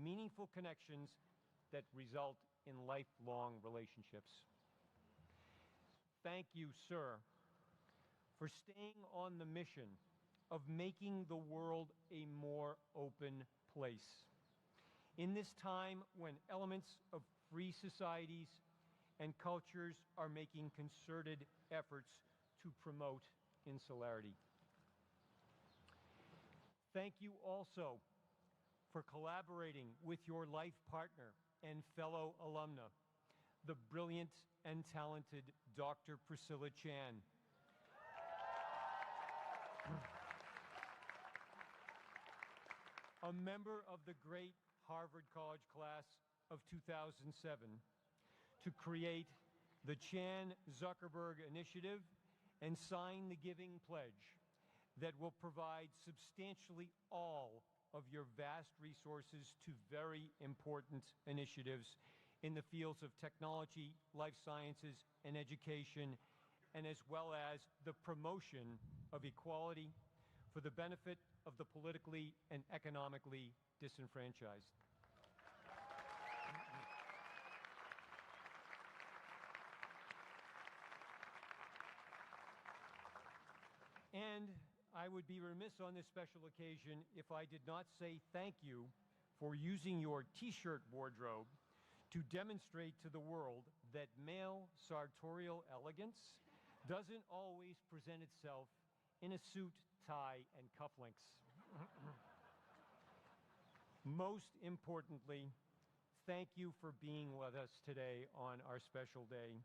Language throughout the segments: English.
meaningful connections that result in lifelong relationships. Thank you, sir, for staying on the mission of making the world a more open place. In this time when elements of free societies and cultures are making concerted efforts to promote insularity. Thank you also for collaborating with your life partner and fellow alumna, the brilliant and talented Dr. Priscilla Chan. A member of the great Harvard College class of 2007, to create the Chan-Zuckerberg Initiative and sign the Giving Pledge that will provide substantially all of your vast resources to very important initiatives in the fields of technology, life sciences, and education, and as well as the promotion of equality for the benefit of the politically and economically disenfranchised. And I would be remiss on this special occasion if I did not say thank you for using your T-shirt wardrobe to demonstrate to the world that male sartorial elegance doesn't always present itself in a suit, tie, and cufflinks. Most importantly, thank you for being with us today on our special day.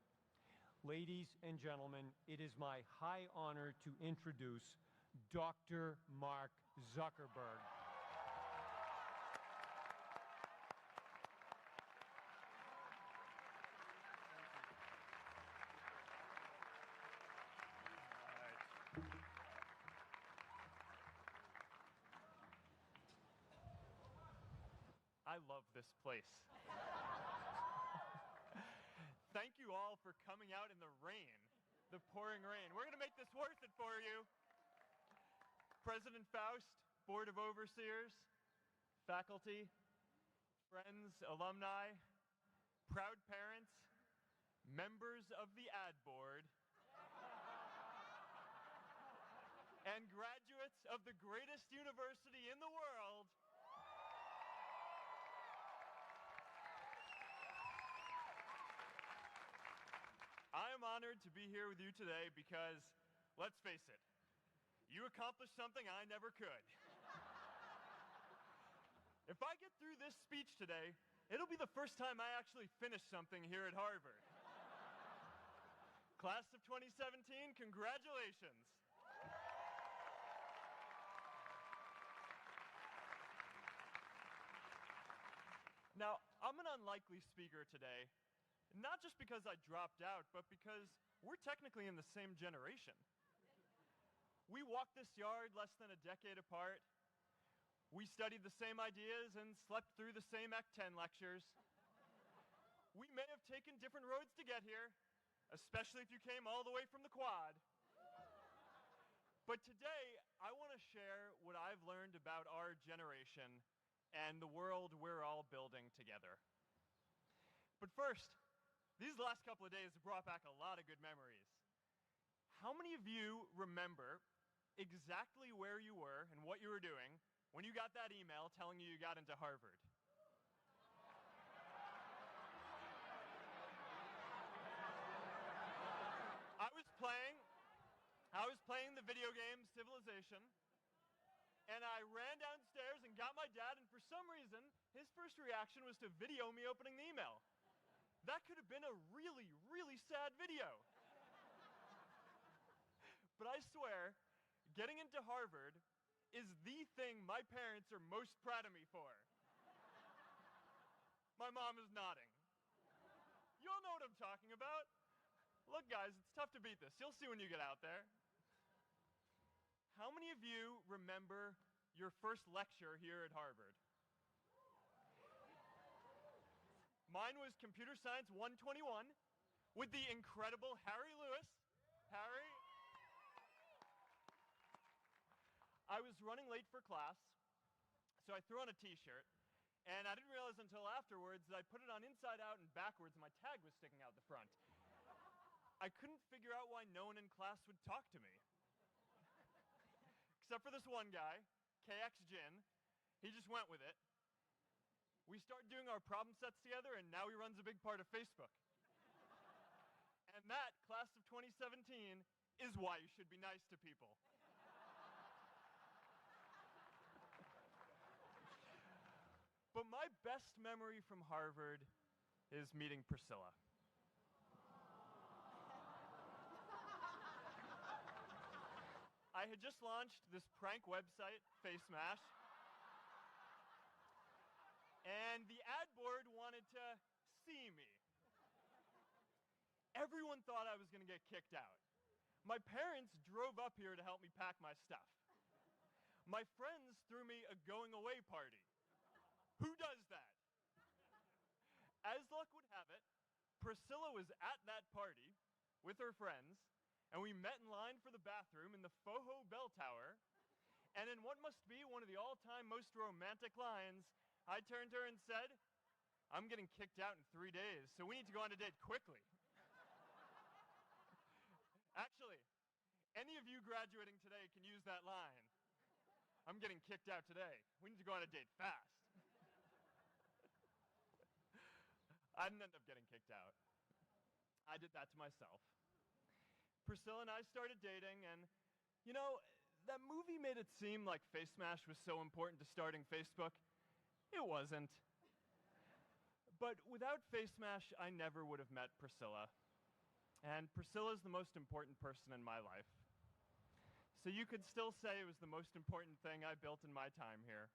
Ladies and gentlemen, it is my high honor to introduce Dr. Mark Zuckerberg. I love this place. Thank you all for coming out in the rain, the pouring rain. We're going to make this worth it for you. President Faust, Board of Overseers, faculty, friends, alumni, proud parents, members of the ad board, and graduates of the greatest university in the world. I am honored to be here with you today because, let's face it, you accomplished something I never could. If I get through this speech today, it'll be the first time I actually finish something here at Harvard. Class of 2017, congratulations. Now, I'm an unlikely speaker today. Not just because I dropped out, but because we're technically in the same generation. We walked this yard less than a decade apart. We studied the same ideas and slept through the same Act 10 lectures. We may have taken different roads to get here, especially if you came all the way from the Quad. But today, I want to share what I've learned about our generation and the world we're all building together. But first, these last couple of days have brought back a lot of good memories. How many of you remember exactly where you were and what you were doing when you got that email telling you got into Harvard? I was playing the video game Civilization, and I ran downstairs and got my dad, and for some reason, his first reaction was to video me opening the email. That could have been a really, really sad video. But I swear, getting into Harvard is the thing my parents are most proud of me for. My mom is nodding. You all know what I'm talking about. Look, guys, it's tough to beat this. You'll see when you get out there. How many of you remember your first lecture here at Harvard? Mine was Computer Science 121 with the incredible Harry Lewis. Harry. I was running late for class, so I threw on a t-shirt, And I didn't realize until afterwards that I put it on inside out and backwards and my tag was sticking out the front. I couldn't figure out why no one in class would talk to me. Except for this one guy, KX Jin. He just went with it. We started doing our problem sets together, and now he runs a big part of Facebook. And that, class of 2017, is why you should be nice to people. But my best memory from Harvard is meeting Priscilla. I had just launched this prank website, FaceMash, and the ad board wanted to see me. Everyone thought I was going to get kicked out. My parents drove up here to help me pack my stuff. My friends threw me a going away party. Who does that? As luck would have it, Priscilla was at that party with her friends, and we met in line for the bathroom in the Foho Bell Tower, and in what must be one of the all-time most romantic lines, I turned to her and said, "I'm getting kicked out in 3 days, so we need to go on a date quickly." Actually, any of you graduating today can use that line. "I'm getting kicked out today. We need to go on a date fast." I didn't end up getting kicked out. I did that to myself. Priscilla and I started dating, and, you know, that movie made it seem like FaceMash was so important to starting Facebook. It wasn't. But without FaceMash, I never would have met Priscilla. And Priscilla's the most important person in my life. So you could still say it was the most important thing I built in my time here.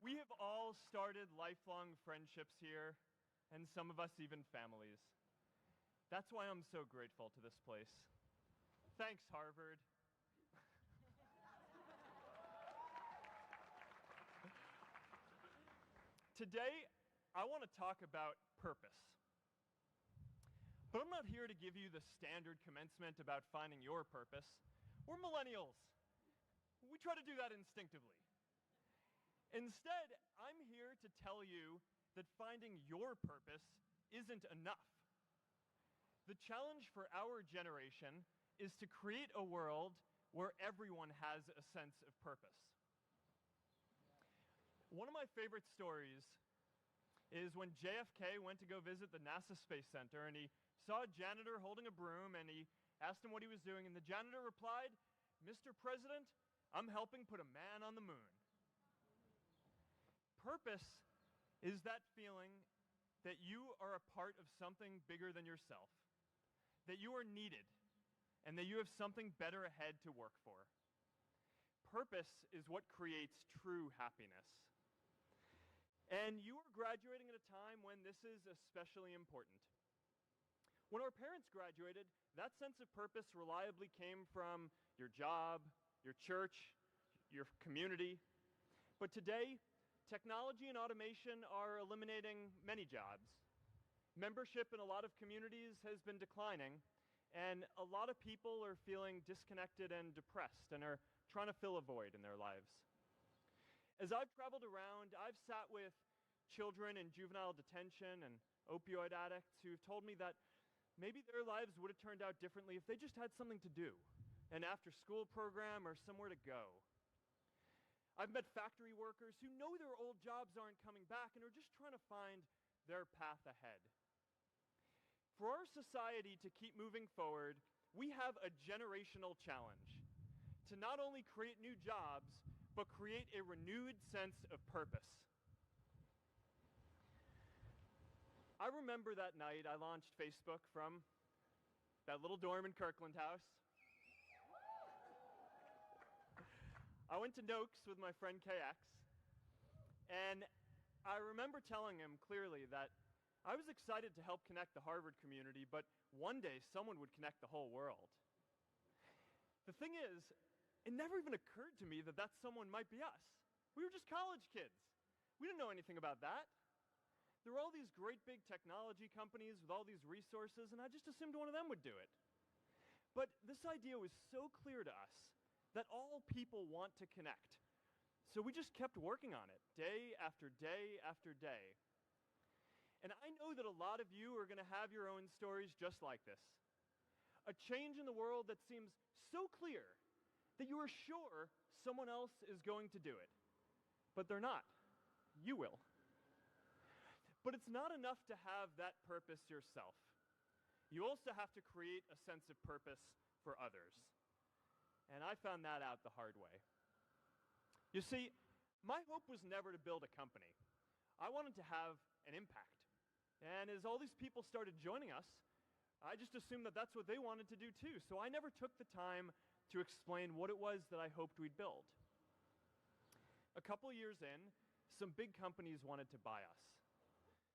We have all started lifelong friendships here, and some of us even families. That's why I'm so grateful to this place. Thanks, Harvard. Today, I want to talk about purpose. But I'm not here to give you the standard commencement about finding your purpose. We're millennials. We try to do that instinctively. Instead, I'm here to tell you that finding your purpose isn't enough. The challenge for our generation is to create a world where everyone has a sense of purpose. One of my favorite stories is when JFK went to go visit the NASA Space Center, and he saw a janitor holding a broom, and he asked him what he was doing, and the janitor replied, "Mr. President, I'm helping put a man on the moon." Purpose is that feeling that you are a part of something bigger than yourself, that you are needed, and that you have something better ahead to work for. Purpose is what creates true happiness. And you are graduating at a time when this is especially important. When our parents graduated, that sense of purpose reliably came from your job, your church, your community. But today, technology and automation are eliminating many jobs. Membership in a lot of communities has been declining, and a lot of people are feeling disconnected and depressed and are trying to fill a void in their lives. As I've traveled around, I've sat with children in juvenile detention and opioid addicts who've told me that maybe their lives would have turned out differently if they just had something to do, an after-school program or somewhere to go. I've met factory workers who know their old jobs aren't coming back and are just trying to find their path ahead. For our society to keep moving forward, we have a generational challenge to not only create new jobs, but create a renewed sense of purpose. I remember that night I launched Facebook from that little dorm in Kirkland House. I went to Noakes with my friend KX, and I remember telling him clearly that I was excited to help connect the Harvard community, but one day someone would connect the whole world. The thing is, it never even occurred to me that that someone might be us. We were just college kids. We didn't know anything about that. There were all these great big technology companies with all these resources, and I just assumed one of them would do it. But this idea was so clear to us that all people want to connect. So we just kept working on it, day after day after day. And I know that a lot of you are going to have your own stories just like this. A change in the world that seems so clear that you are sure someone else is going to do it. But they're not. You will. But it's not enough to have that purpose yourself. You also have to create a sense of purpose for others. And I found that out the hard way. You see, my hope was never to build a company. I wanted to have an impact. And as all these people started joining us, I just assumed that that's what they wanted to do too. So I never took the time to explain what it was that I hoped we'd build. A couple years in, some big companies wanted to buy us.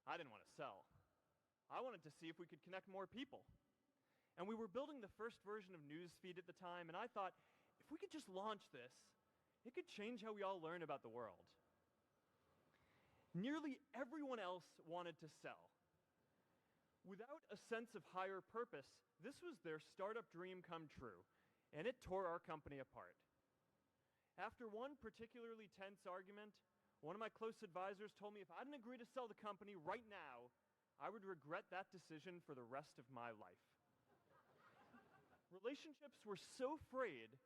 I didn't want to sell. I wanted to see if we could connect more people. And we were building the first version of Newsfeed at the time, and I thought, if we could just launch this, it could change how we all learn about the world. Nearly everyone else wanted to sell. Without a sense of higher purpose, this was their startup dream come true, and it tore our company apart. After one particularly tense argument, one of my close advisors told me if I didn't agree to sell the company right now, I would regret that decision for the rest of my life. Relationships were so frayed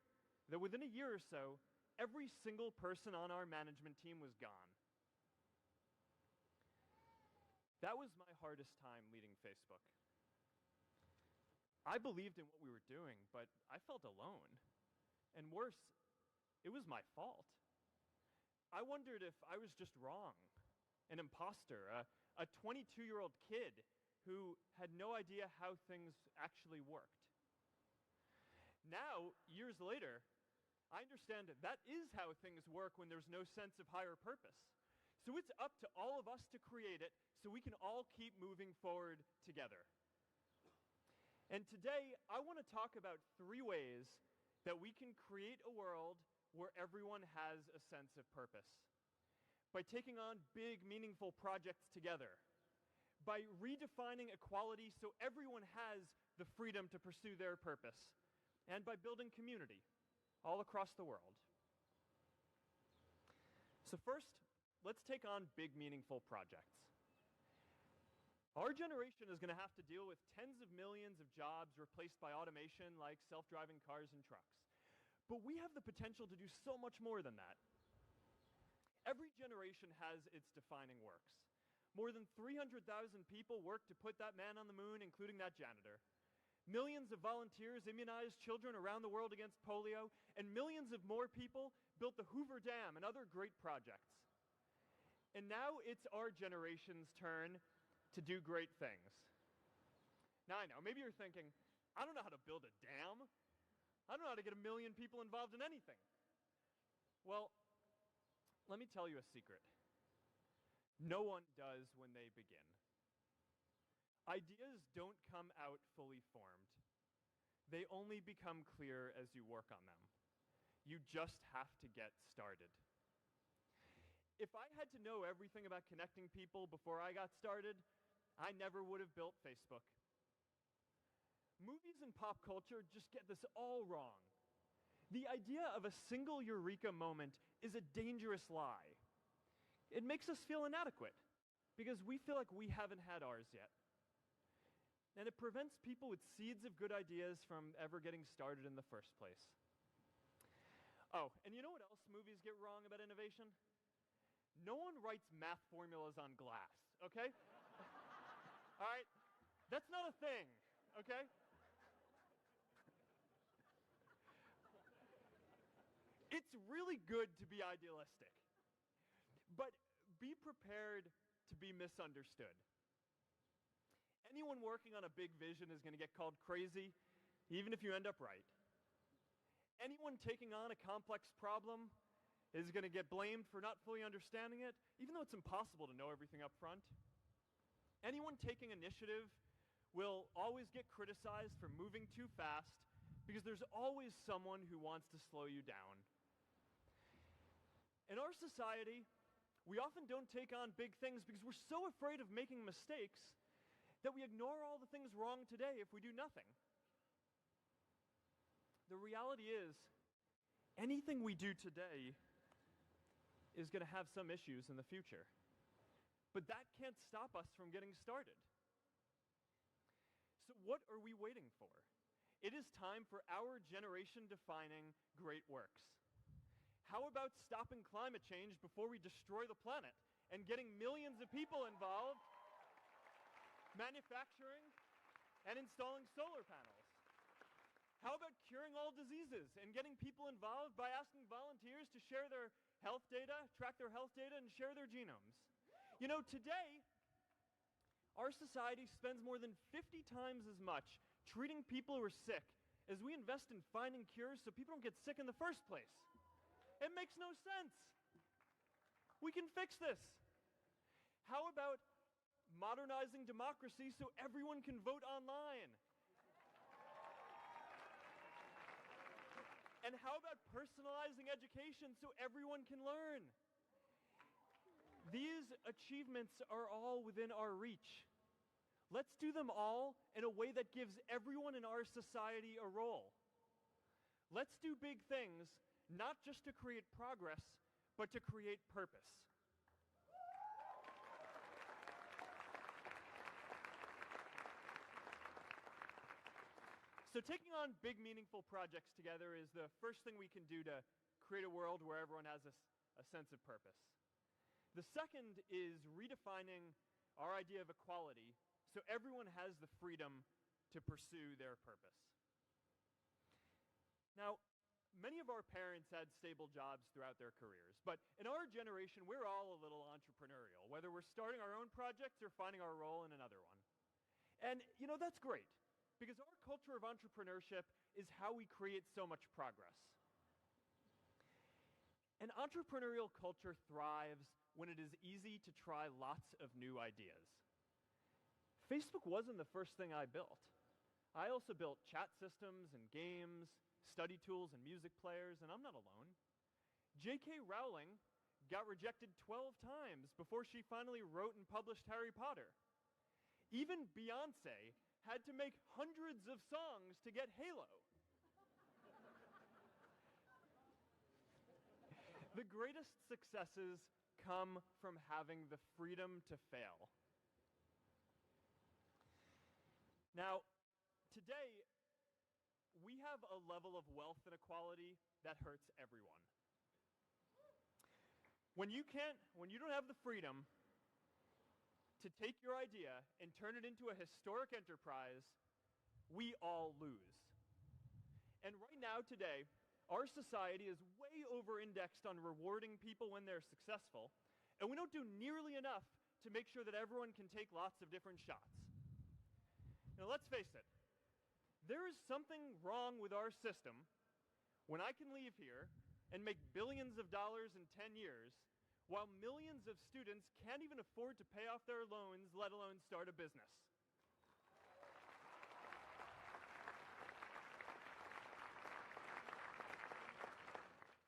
that within a year or so, every single person on our management team was gone. That was my hardest time leading Facebook. I believed in what we were doing, but I felt alone. And worse, it was my fault. I wondered if I was just wrong, an imposter, a 22-year-old kid who had no idea how things actually worked. Now, years later, I understand that is how things work when there's no sense of higher purpose. So it's up to all of us to create it so we can all keep moving forward together. And today, I want to talk about 3 ways that we can create a world where everyone has a sense of purpose. By taking on big, meaningful projects together. By redefining equality so everyone has the freedom to pursue their purpose. And by building community all across the world. So first, let's take on big, meaningful projects. Our generation is going to have to deal with tens of millions of jobs replaced by automation like self-driving cars and trucks. But we have the potential to do so much more than that. Every generation has its defining works. More than 300,000 people worked to put that man on the moon, including that janitor. Millions of volunteers immunized children around the world against polio, and millions of more people built the Hoover Dam and other great projects. And now it's our generation's turn to do great things. Now I know, maybe you're thinking, I don't know how to build a dam. I don't know how to get 1 million people involved in anything. Well, let me tell you a secret. No one does when they begin. Ideas don't come out fully formed. They only become clear as you work on them. You just have to get started. If I had to know everything about connecting people before I got started, I never would have built Facebook. Movies and pop culture just get this all wrong. The idea of a single eureka moment is a dangerous lie. It makes us feel inadequate because we feel like we haven't had ours yet. And it prevents people with seeds of good ideas from ever getting started in the first place. Oh, and you know what else movies get wrong about innovation? No one writes math formulas on glass, okay? All right? That's not a thing, okay? It's really good to be idealistic, but be prepared to be misunderstood. Anyone working on a big vision is going to get called crazy, even if you end up right. Anyone taking on a complex problem is going to get blamed for not fully understanding it, even though it's impossible to know everything up front. Anyone taking initiative will always get criticized for moving too fast because there's always someone who wants to slow you down. In our society, We often don't take on big things because we're so afraid of making mistakes that we ignore all the things wrong today if we do nothing. The reality is, anything we do today is going to have some issues in the future. But that can't stop us from getting started. So what are we waiting for? It is time for our generation-defining great works. How about stopping climate change before we destroy the planet and getting millions of people involved, manufacturing and installing solar panels? How about curing all diseases and getting people involved by asking volunteers to share their health data, track their health data, and share their genomes? You know, today, our society spends more than 50 times as much treating people who are sick as we invest in finding cures so people don't get sick in the first place. It makes no sense. We can fix this. How about modernizing democracy so everyone can vote online? And how about personalizing education so everyone can learn? These achievements are all within our reach. Let's do them all in a way that gives everyone in our society a role. Let's do big things, not just to create progress, but to create purpose. So taking on big, meaningful projects together is the first thing we can do to create a world where everyone has a sense of purpose. The second is redefining our idea of equality so everyone has the freedom to pursue their purpose. Now, many of our parents had stable jobs throughout their careers, but in our generation, we're all a little entrepreneurial, whether we're starting our own projects or finding our role in another one. And, you know, that's great, because our culture of entrepreneurship is how we create so much progress. An entrepreneurial culture thrives when it is easy to try lots of new ideas. Facebook wasn't the first thing I built. I also built chat systems and games, study tools and music players, and I'm not alone. J.K. Rowling got rejected 12 times before she finally wrote and published Harry Potter. Even Beyoncé had to make hundreds of songs to get Halo. The greatest successes come from having the freedom to fail. Now, today, we have a level of wealth inequality that hurts everyone. When you don't have the freedom to take your idea and turn it into a historic enterprise, we all lose. And right now, today, our society is way over-indexed on rewarding people when they're successful, and we don't do nearly enough to make sure that everyone can take lots of different shots. Now, let's face it. There is something wrong with our system when I can leave here and make billions of dollars in 10 years while millions of students can't even afford to pay off their loans, let alone start a business.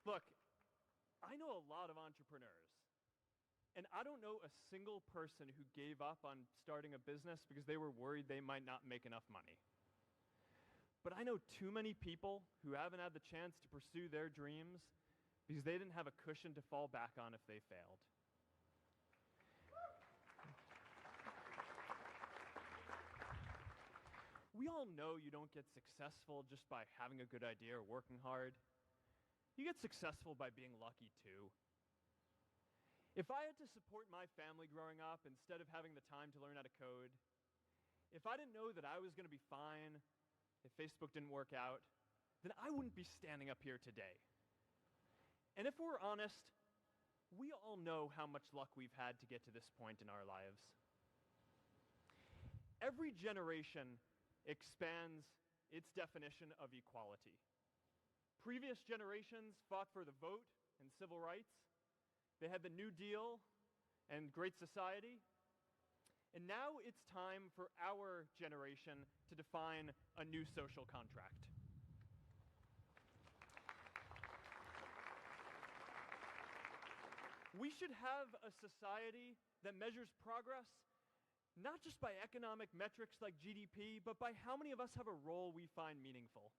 Look, I know a lot of entrepreneurs, and I don't know a single person who gave up on starting a business because they were worried they might not make enough money. But I know too many people who haven't had the chance to pursue their dreams because they didn't have a cushion to fall back on if they failed. We all know you don't get successful just by having a good idea or working hard. You get successful by being lucky too. If I had to support my family growing up instead of having the time to learn how to code, if I didn't know that I was going to be fine if Facebook didn't work out, then I wouldn't be standing up here today. And if we're honest, we all know how much luck we've had to get to this point in our lives. Every generation expands its definition of equality. Previous generations fought for the vote and civil rights. They had the New Deal and Great Society. And now it's time for our generation to define a new social contract. We should have a society that measures progress not just by economic metrics like GDP, but by how many of us have a role we find meaningful.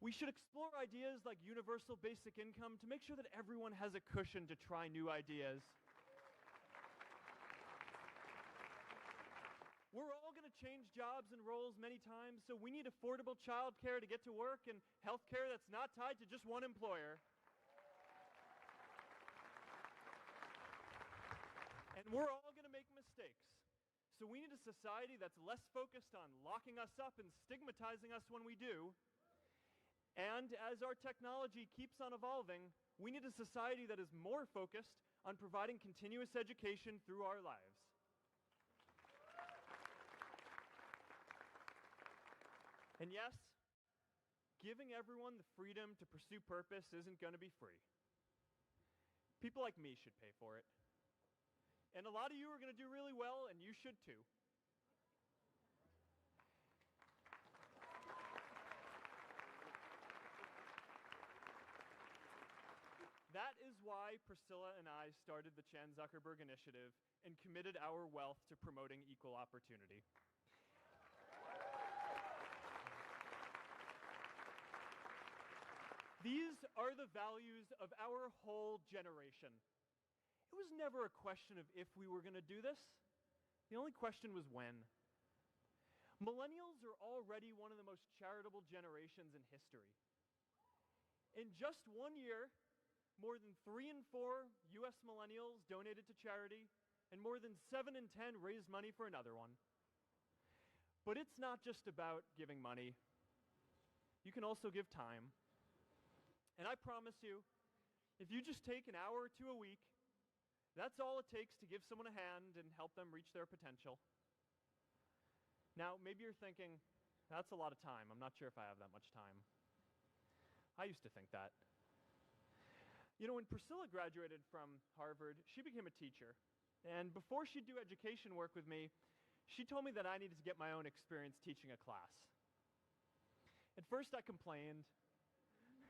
We should explore ideas like universal basic income to make sure that everyone has a cushion to try new ideas. We're all going to change jobs and roles many times, so we need affordable childcare to get to work and healthcare that's not tied to just one employer. And we're all going to make mistakes. So we need a society that's less focused on locking us up and stigmatizing us when we do. And as our technology keeps on evolving, we need a society that is more focused on providing continuous education through our lives. And yes, giving everyone the freedom to pursue purpose isn't going to be free. People like me should pay for it. And a lot of you are going to do really well, and you should too. That is why Priscilla and I started the Jan Zuckerberg Initiative and committed our wealth to promoting equal opportunity. These are the values of our whole generation. It was never a question of if we were going to do this. The only question was when. Millennials are already one of the most charitable generations in history. In just 1 year, more than 3 in 4 US millennials donated to charity, and more than 7 in 10 raised money for another one. But it's not just about giving money. You can also give time. And I promise you, if you just take an hour or two a week, that's all it takes to give someone a hand and help them reach their potential. Now, maybe you're thinking, that's a lot of time. I'm not sure if I have that much time. I used to think that. You know, when Priscilla graduated from Harvard, she became a teacher. And before she'd do education work with me, she told me that I needed to get my own experience teaching a class. At first, I complained. I said,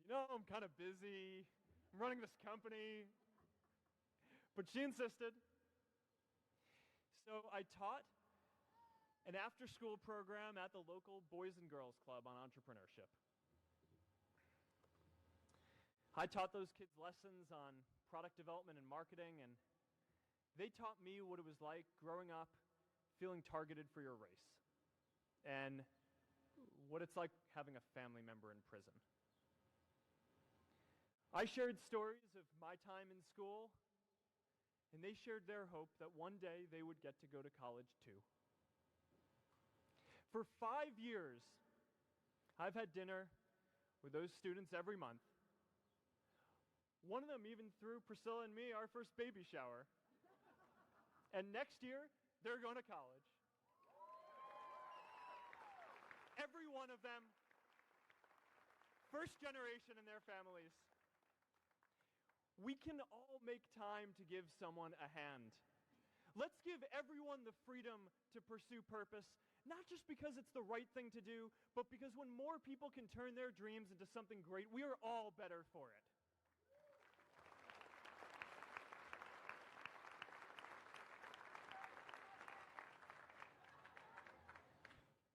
you know, I'm kind of busy. I'm running this company. But she insisted. So I taught an after-school program at the local Boys and Girls Club on entrepreneurship. I taught those kids lessons on product development and marketing, and they taught me what it was like growing up feeling targeted for your race, and what it's like having a family member in prison. I shared stories of my time in school, and they shared their hope that one day they would get to go to college too. For 5 years, I've had dinner with those students every month. One of them even threw Priscilla and me our first baby shower. And next year, they're going to college. Every one of them, first generation in their families. We can all make time to give someone a hand. Let's give everyone the freedom to pursue purpose, not just because it's the right thing to do, but because when more people can turn their dreams into something great, we are all better for it.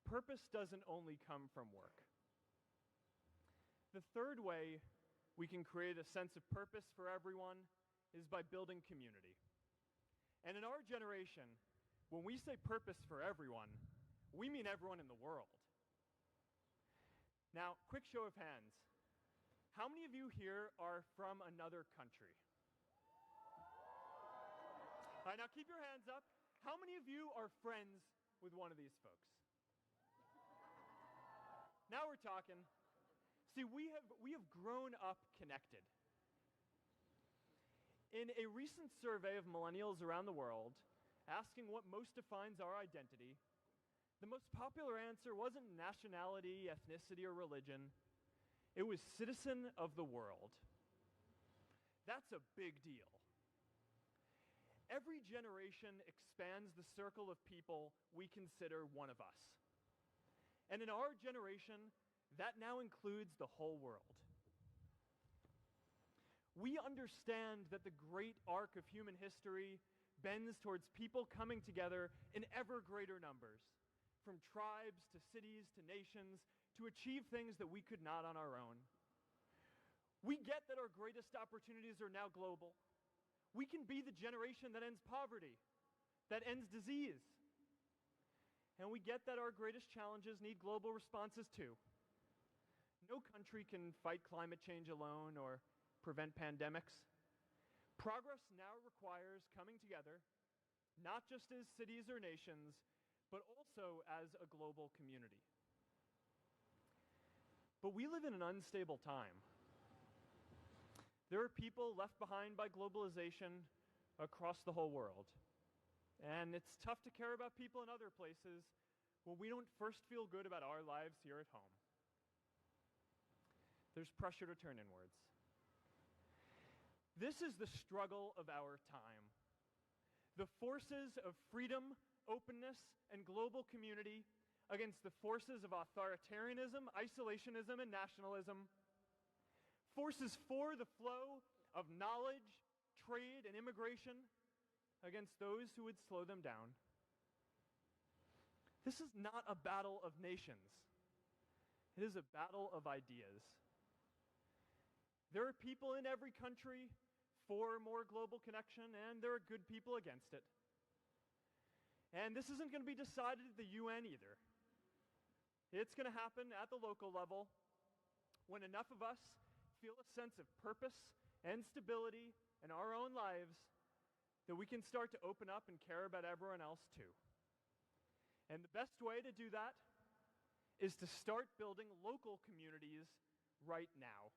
Purpose doesn't only come from work. The third way we can create a sense of purpose for everyone is by building community. And in our generation, when we say purpose for everyone, we mean everyone in the world. Now, quick show of hands. How many of you here are from another country? All right, now keep your hands up. How many of you are friends with one of these folks? Now we're talking. See, we have grown up connected. In a recent survey of millennials around the world, asking what most defines our identity, the most popular answer wasn't nationality, ethnicity, or religion. It was citizen of the world. That's a big deal. Every generation expands the circle of people we consider one of us. And in our generation, that now includes the whole world. We understand that the great arc of human history bends towards people coming together in ever greater numbers, from tribes to cities to nations, to achieve things that we could not on our own. We get that our greatest opportunities are now global. We can be the generation that ends poverty, that ends disease. And we get that our greatest challenges need global responses too. No country can fight climate change alone or prevent pandemics. Progress now requires coming together, not just as cities or nations, but also as a global community. But we live in an unstable time. There are people left behind by globalization across the whole world. And it's tough to care about people in other places when we don't first feel good about our lives here at home. There's pressure to turn inwards. This is the struggle of our time. The forces of freedom, openness, and global community against the forces of authoritarianism, isolationism, and nationalism. Forces for the flow of knowledge, trade, and immigration against those who would slow them down. This is not a battle of nations. It is a battle of ideas. There are people in every country for more global connection, and there are good people against it. And this isn't going to be decided at the UN either. It's going to happen at the local level when enough of us feel a sense of purpose and stability in our own lives that we can start to open up and care about everyone else too. And the best way to do that is to start building local communities right now.